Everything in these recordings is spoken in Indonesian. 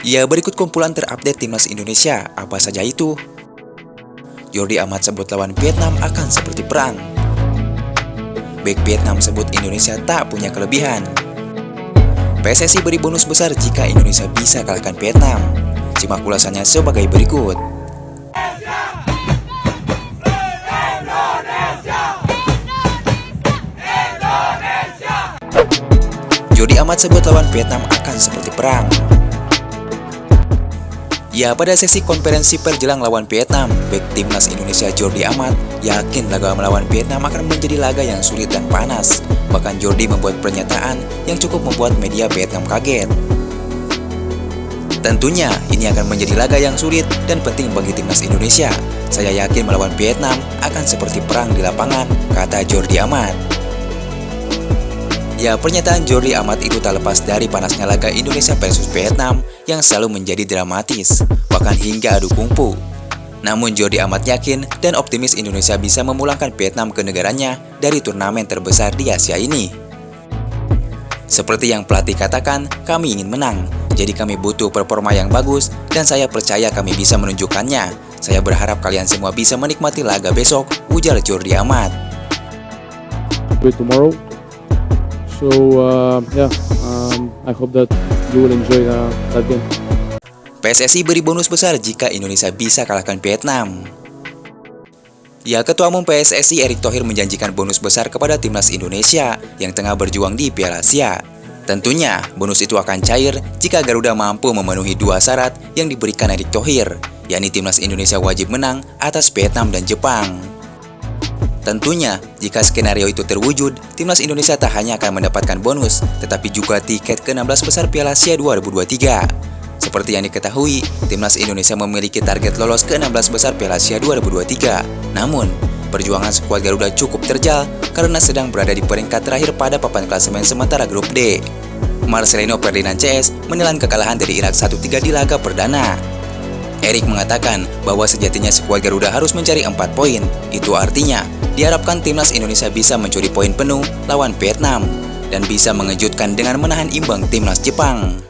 Ya, berikut kumpulan terupdate timnas Indonesia. Apa saja itu? Jordi Amat sebut lawan Vietnam akan seperti perang. Bek Vietnam sebut Indonesia tak punya kelebihan. PSSI beri bonus besar jika Indonesia bisa kalahkan Vietnam. Simak ulasannya sebagai berikut. Jordi Amat sebut lawan Vietnam akan seperti perang. Ya, pada sesi konferensi pers jelang lawan Vietnam, bek timnas Indonesia Jordi Amat yakin laga melawan Vietnam akan menjadi laga yang sulit dan panas. Bahkan Jordi membuat pernyataan yang cukup membuat media Vietnam kaget. Tentunya ini akan menjadi laga yang sulit dan penting bagi timnas Indonesia. Saya yakin melawan Vietnam akan seperti perang di lapangan, kata Jordi Amat. Ya, pernyataan Jordi Amat itu tak lepas dari panasnya laga Indonesia versus Vietnam yang selalu menjadi dramatis, bahkan hingga adu kungfu. Namun Jordi Amat yakin dan optimis Indonesia bisa memulangkan Vietnam ke negaranya dari turnamen terbesar di Asia ini. Seperti yang pelatih katakan, kami ingin menang, jadi kami butuh performa yang bagus dan saya percaya kami bisa menunjukkannya. Saya berharap kalian semua bisa menikmati laga besok, ujar Jordi Amat. Tomorrow. So I hope that you will enjoy that game. PSSI beri bonus besar jika Indonesia bisa kalahkan Vietnam. Ya, Ketua Umum PSSI Erick Thohir menjanjikan bonus besar kepada timnas Indonesia yang tengah berjuang di Piala Asia. Tentunya, bonus itu akan cair jika Garuda mampu memenuhi dua syarat yang diberikan Erick Thohir, yakni timnas Indonesia wajib menang atas Vietnam dan Jepang. Tentunya, jika skenario itu terwujud, timnas Indonesia tak hanya akan mendapatkan bonus, tetapi juga tiket ke-16 besar Piala Asia 2023. Seperti yang diketahui, timnas Indonesia memiliki target lolos ke-16 besar Piala Asia 2023. Namun, perjuangan skuad Garuda cukup terjal karena sedang berada di peringkat terakhir pada papan klasemen sementara grup D. Marcelino Ferdinand CS menelan kekalahan dari Irak 1-3 di laga perdana. Erick mengatakan bahwa sejatinya skuad Garuda harus mencari 4 poin. Itu artinya, diharapkan timnas Indonesia bisa mencuri poin penuh lawan Vietnam dan bisa mengejutkan dengan menahan imbang timnas Jepang.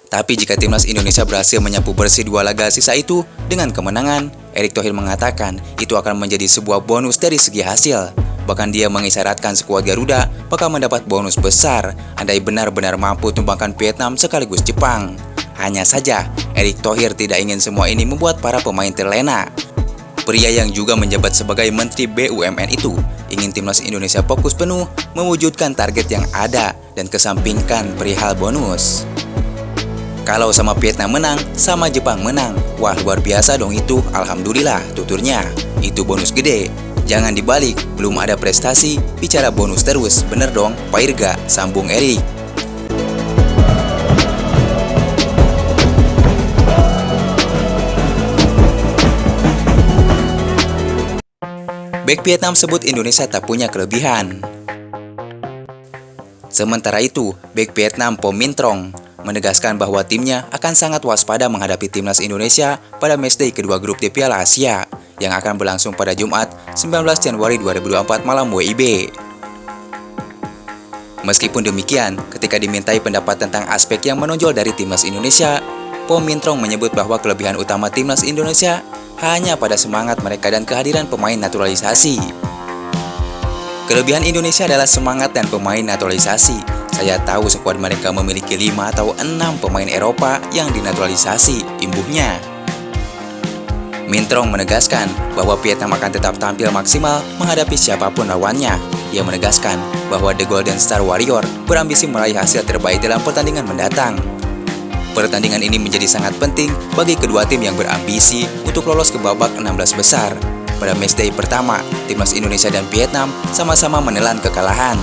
Tapi jika timnas Indonesia berhasil menyapu bersih dua laga sisa itu dengan kemenangan, Erick Thohir mengatakan itu akan menjadi sebuah bonus dari segi hasil. Bahkan dia mengisyaratkan skuad Garuda bakal mendapat bonus besar andai benar-benar mampu tumbangkan Vietnam sekaligus Jepang. Hanya saja, Erick Thohir tidak ingin semua ini membuat para pemain terlena. Pria yang juga menjabat sebagai Menteri BUMN itu ingin timnas Indonesia fokus penuh mewujudkan target yang ada dan kesampingkan perihal bonus. Kalau sama Vietnam menang, sama Jepang menang, wah luar biasa dong itu, alhamdulillah, tuturnya. Itu bonus gede. Jangan dibalik, belum ada prestasi, bicara bonus terus, bener dong, Pak Irga, sambung Erick. Bek Vietnam sebut Indonesia tak punya kelebihan. Sementara itu, bek Vietnam Po Minh Trong menegaskan bahwa timnya akan sangat waspada menghadapi timnas Indonesia pada matchday kedua grup di Piala Asia yang akan berlangsung pada Jumat 19 Januari 2024 malam WIB. Meskipun demikian, ketika dimintai pendapat tentang aspek yang menonjol dari timnas Indonesia, Po Minh Trong menyebut bahwa kelebihan utama timnas Indonesia hanya pada semangat mereka dan kehadiran pemain naturalisasi. Kelebihan Indonesia adalah semangat dan pemain naturalisasi. Saya tahu skuad mereka memiliki 5 atau 6 pemain Eropa yang dinaturalisasi, imbuhnya. Minh Trong menegaskan bahwa Vietnam akan tetap tampil maksimal menghadapi siapapun lawannya. Ia menegaskan bahwa The Golden Star Warrior berambisi meraih hasil terbaik dalam pertandingan mendatang. Pertandingan ini menjadi sangat penting bagi kedua tim yang berambisi untuk lolos ke babak 16 besar. Pada matchday pertama, timnas Indonesia dan Vietnam sama-sama menelan kekalahan.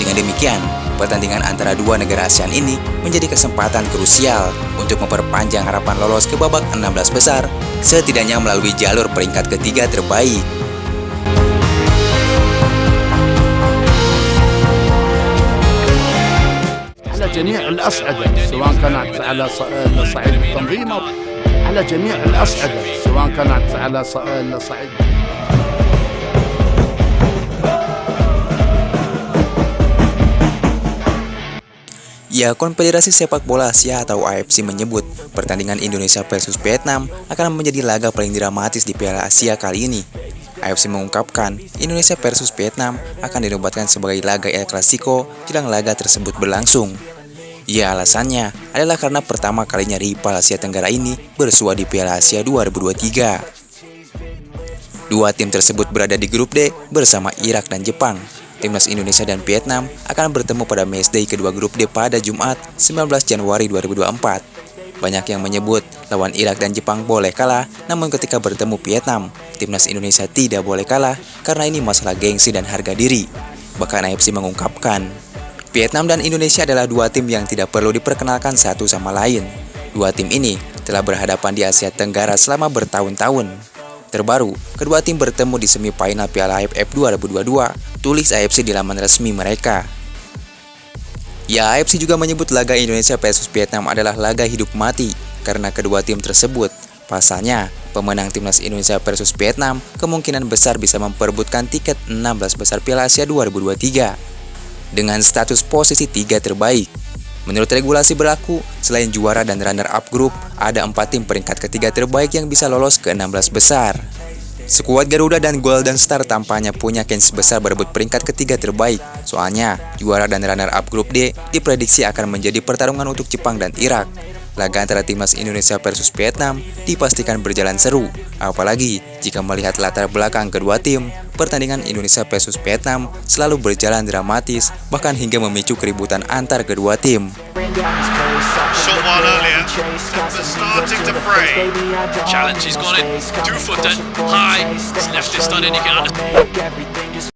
Dengan demikian, pertandingan antara dua negara ASEAN ini menjadi kesempatan krusial untuk memperpanjang harapan lolos ke babak 16 besar, setidaknya melalui jalur peringkat ketiga terbaik. جميع الأصعدة سواء كانت على صعيد التنظيم أو على جميع الأصعدة سواء كانت على صعيد. Ya, Konfederasi Sepak Bola Asia atau AFC menyebut pertandingan Indonesia versus Vietnam akan menjadi laga paling dramatis di Piala Asia kali ini. AFC mengungkapkan Indonesia versus Vietnam akan dinobatkan sebagai laga El Clasico jelang laga tersebut berlangsung. Ya, alasannya adalah karena pertama kalinya rival Asia Tenggara ini bersua di Piala Asia 2023. Dua tim tersebut berada di grup D bersama Irak dan Jepang. Timnas Indonesia dan Vietnam akan bertemu pada matchday kedua grup D pada Jumat 19 Januari 2024. Banyak yang menyebut lawan Irak dan Jepang boleh kalah, namun ketika bertemu Vietnam, Timnas Indonesia tidak boleh kalah karena ini masalah gengsi dan harga diri. Bahkan AFC mengungkapkan, Vietnam dan Indonesia adalah dua tim yang tidak perlu diperkenalkan satu sama lain. Dua tim ini telah berhadapan di Asia Tenggara selama bertahun-tahun. Terbaru, kedua tim bertemu di semifinal Piala AFF 2022, tulis AFC di laman resmi mereka. Ya, AFC juga menyebut laga Indonesia versus Vietnam adalah laga hidup mati karena kedua tim tersebut. Pasalnya, pemenang Timnas Indonesia versus Vietnam kemungkinan besar bisa memperebutkan tiket 16 besar Piala Asia 2023 dengan status posisi 3 terbaik. Menurut regulasi berlaku, selain juara dan runner-up grup, ada 4 tim peringkat ketiga terbaik yang bisa lolos ke 16 besar. Skuad Garuda dan Golden Star tampaknya punya kans besar berebut peringkat ketiga terbaik. Soalnya, juara dan runner-up grup D diprediksi akan menjadi pertarungan untuk Jepang dan Irak. Laga antara Timnas Indonesia versus Vietnam dipastikan berjalan seru. Apalagi jika melihat latar belakang kedua tim, pertandingan Indonesia versus Vietnam selalu berjalan dramatis, bahkan hingga memicu keributan antar kedua tim. Shot one earlier, Tempest starting to fray. Challenge, he's got it, 2-footed, high, his left is stunning, you can